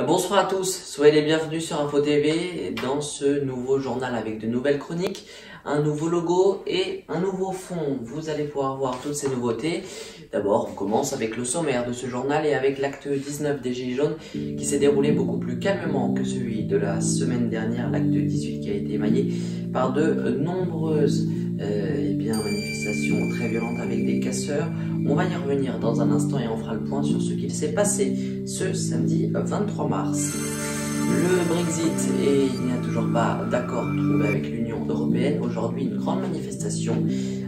Bonsoir à tous, soyez les bienvenus sur Info TV dans ce nouveau journal avec de nouvelles chroniques, un nouveau logo et un nouveau fond. Vous allez pouvoir voir toutes ces nouveautés. D'abord, on commence avec le sommaire de ce journal et avec l'acte 19 des Gilets jaunes qui s'est déroulé beaucoup plus calmement que celui de la semaine dernière, l'acte 18 qui a été émaillé par de nombreuses manifestations très violentes avec des casseurs. On va y revenir dans un instant et on fera le point sur ce qu'il s'est passé ce samedi 23 mars. Le Brexit et il n'y a toujours pas d'accord trouvé avec l'Union européenne. Aujourd'hui, une grande manifestation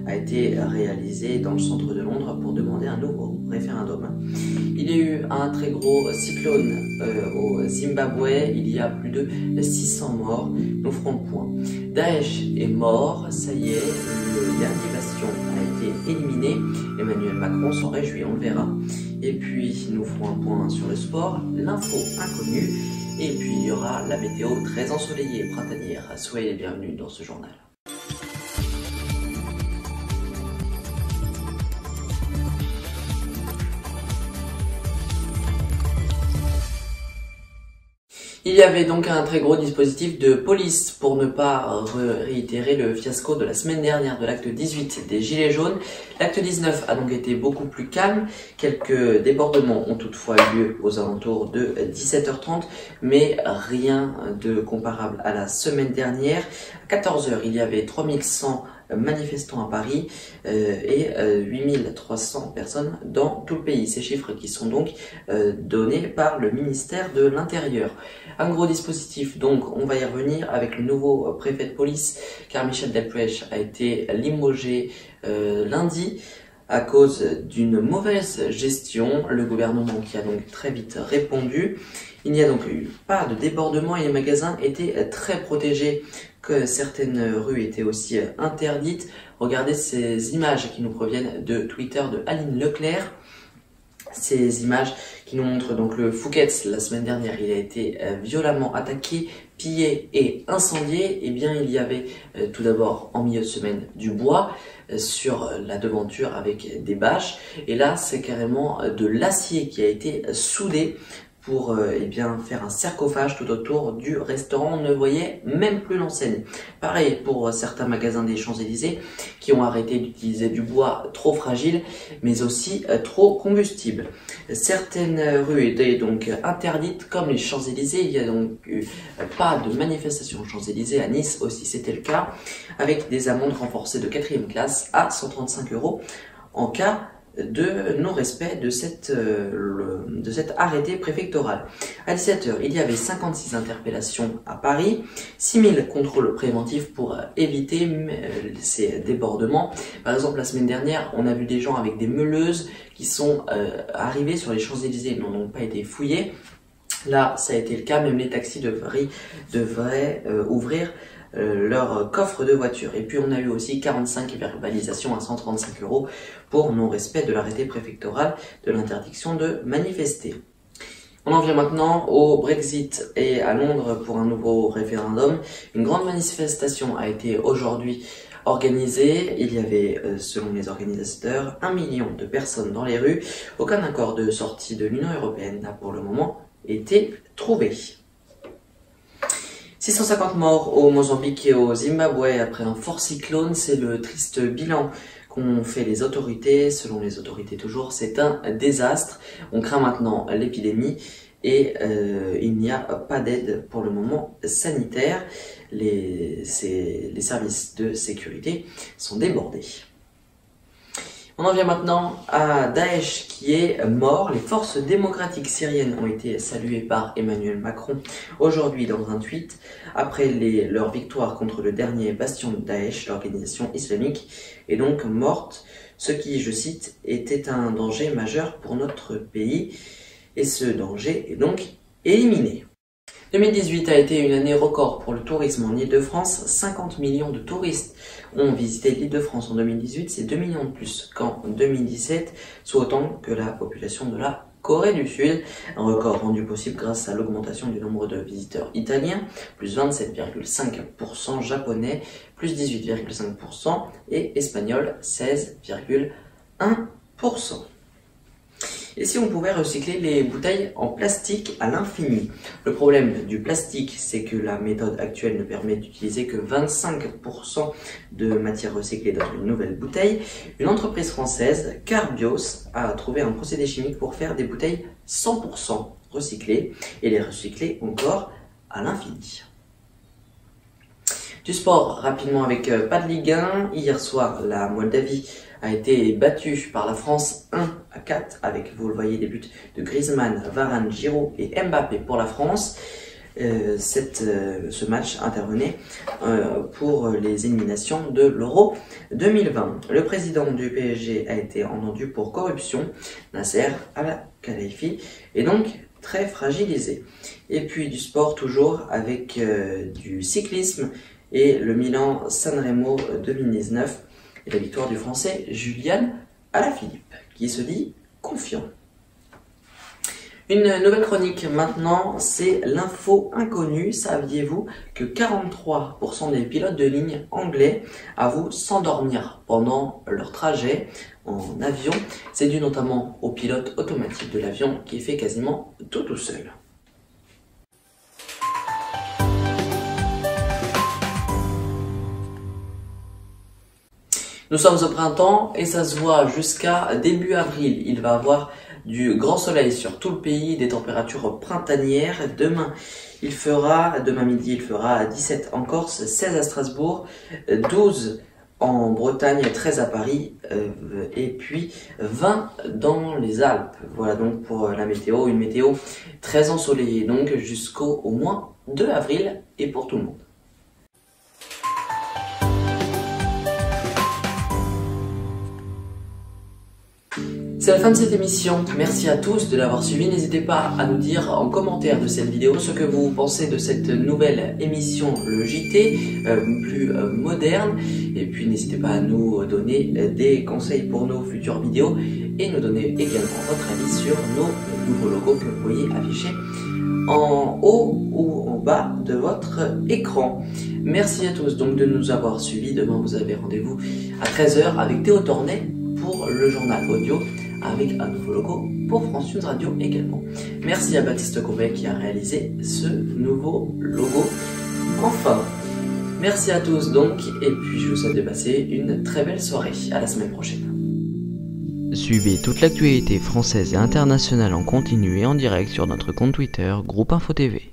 a été réalisée dans le centre de Londres pour demander un nouveau référendum. Il y a eu un très gros cyclone au Zimbabwe, il y a plus de 600 morts. Nous ferons le point. Daesh est mort, ça y est, le dernier bastion a été éliminé. Emmanuel Macron s'en réjouit, on le verra. Et puis nous ferons un point sur le sport, l'info inconnue. Et puis il y aura la météo très ensoleillée et printanière. Soyez les bienvenus dans ce journal. Il y avait donc un très gros dispositif de police pour ne pas réitérer le fiasco de la semaine dernière de l'acte 18 des Gilets jaunes. L'acte 19 a donc été beaucoup plus calme. Quelques débordements ont toutefois eu lieu aux alentours de 17h30, mais rien de comparable à la semaine dernière. À 14h, il y avait 3100 manifestants à Paris et 8300 personnes dans tout le pays. Ces chiffres qui sont donc donnés par le ministère de l'Intérieur. Un gros dispositif, donc on va y revenir avec le nouveau préfet de police car Michel Delpech a été limogé lundi à cause d'une mauvaise gestion. Le gouvernement qui a donc très vite répondu. Il n'y a donc eu pas de débordement et les magasins étaient très protégés, que certaines rues étaient aussi interdites. Regardez ces images qui nous proviennent de Twitter de Aline Leclerc. Ces images qui nous montrent donc le Fouquet's la semaine dernière, il a été violemment attaqué, pillé et incendié. Eh bien, il y avait tout d'abord en milieu de semaine du bois sur la devanture avec des bâches. Et là, c'est carrément de l'acier qui a été soudé pour faire un sarcophage tout autour du restaurant. On ne voyait même plus l'enseigne. Pareil pour certains magasins des Champs-Élysées qui ont arrêté d'utiliser du bois trop fragile mais aussi trop combustible. Certaines rues étaient donc interdites comme les Champs-Élysées. Il n'y a donc eu pas de manifestation aux Champs-Élysées. À Nice aussi c'était le cas, avec des amendes renforcées de 4e classe à 135 € en cas de non-respect de cet arrêté préfectoral. À 17h, il y avait 56 interpellations à Paris, 6000 contrôles préventifs pour éviter ces débordements. Par exemple, la semaine dernière, on a vu des gens avec des meuleuses qui sont arrivés sur les Champs-Élysées et n'ont donc pas été fouillés. Là, ça a été le cas, même les taxis devraient ouvrir leur coffre de voiture. Et puis on a eu aussi 45 verbalisations à 135 € pour non-respect de l'arrêté préfectoral de l'interdiction de manifester. On en vient maintenant au Brexit et à Londres pour un nouveau référendum. Une grande manifestation a été aujourd'hui organisée. Il y avait, selon les organisateurs, 1 million de personnes dans les rues. Aucun accord de sortie de l'Union européenne n'a pour le moment été trouvé. 650 morts au Mozambique et au Zimbabwe après un fort cyclone, c'est le triste bilan qu'ont fait les autorités. Selon les autorités toujours, c'est un désastre. On craint maintenant l'épidémie et il n'y a pas d'aide pour le moment sanitaire. Les services de sécurité sont débordés. On en vient maintenant à Daesh qui est mort. Les forces démocratiques syriennes ont été saluées par Emmanuel Macron aujourd'hui dans un tweet après leur victoire contre le dernier bastion de Daesh, l'organisation islamique, est donc morte, ce qui, je cite, était un danger majeur pour notre pays et ce danger est donc éliminé. 2018 a été une année record pour le tourisme en Île-de-France. 50 millions de touristes ont visité l'Île-de-France en 2018, c'est 2 millions de plus qu'en 2017, soit autant que la population de la Corée du Sud. Un record rendu possible grâce à l'augmentation du nombre de visiteurs italiens, plus 27,5%, japonais, plus 18,5% et espagnol, 16,1%. Et si on pouvait recycler les bouteilles en plastique à l'infini? Le problème du plastique, c'est que la méthode actuelle ne permet d'utiliser que 25% de matière recyclée dans une nouvelle bouteille. Une entreprise française, Carbios, a trouvé un procédé chimique pour faire des bouteilles 100% recyclées et les recycler encore à l'infini. Du sport, rapidement avec pas de Ligue 1. Hier soir, la Moldavie a été battue par la France 1-4 avec, vous le voyez, des buts de Griezmann, Varane, Giroud et Mbappé pour la France. Ce match intervenait pour les éliminations de l'Euro 2020. Le président du PSG a été entendu pour corruption, Nasser Al-Khelaifi, et donc très fragilisé. Et puis du sport toujours avec du cyclisme et le Milan Sanremo 2019 et la victoire du Français Julian Alaphilippe qui se dit confiant. Une nouvelle chronique maintenant, c'est l'info inconnue. Saviez-vous que 43% des pilotes de ligne anglais avouent s'endormir pendant leur trajet en avion? C'est dû notamment au pilote automatique de l'avion qui fait quasiment tout seul. Nous sommes au printemps et ça se voit jusqu'à début avril. Il va avoir du grand soleil sur tout le pays, des températures printanières. Demain midi, il fera 17 en Corse, 16 à Strasbourg, 12 en Bretagne, 13 à Paris et puis 20 dans les Alpes. Voilà donc pour la météo, une météo très ensoleillée donc jusqu'au moins 2 avril et pour tout le monde. C'est la fin de cette émission, merci à tous de l'avoir suivi, n'hésitez pas à nous dire en commentaire de cette vidéo ce que vous pensez de cette nouvelle émission, le JT, plus moderne, et puis n'hésitez pas à nous donner des conseils pour nos futures vidéos et nous donner également votre avis sur nos nouveaux logos que vous voyez affichés en haut ou en bas de votre écran. Merci à tous donc de nous avoir suivis, demain vous avez rendez-vous à 13h avec Théo Tornet pour le journal audio, avec un nouveau logo pour France News Radio également. Merci à Baptiste Courbet qui a réalisé ce nouveau logo. Enfin, merci à tous donc, et puis je vous souhaite de passer une très belle soirée. À la semaine prochaine. Suivez toute l'actualité française et internationale en continu et en direct sur notre compte Twitter, Groupe Info TV.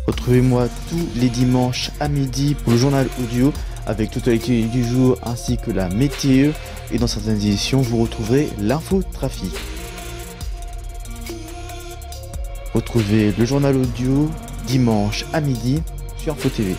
Retrouvez-moi tous les dimanches à midi pour le journal audio avec toute l'actualité du jour ainsi que la météo, et dans certaines éditions vous retrouverez l'infotrafic. Retrouvez le journal audio dimanche à midi sur Info TV.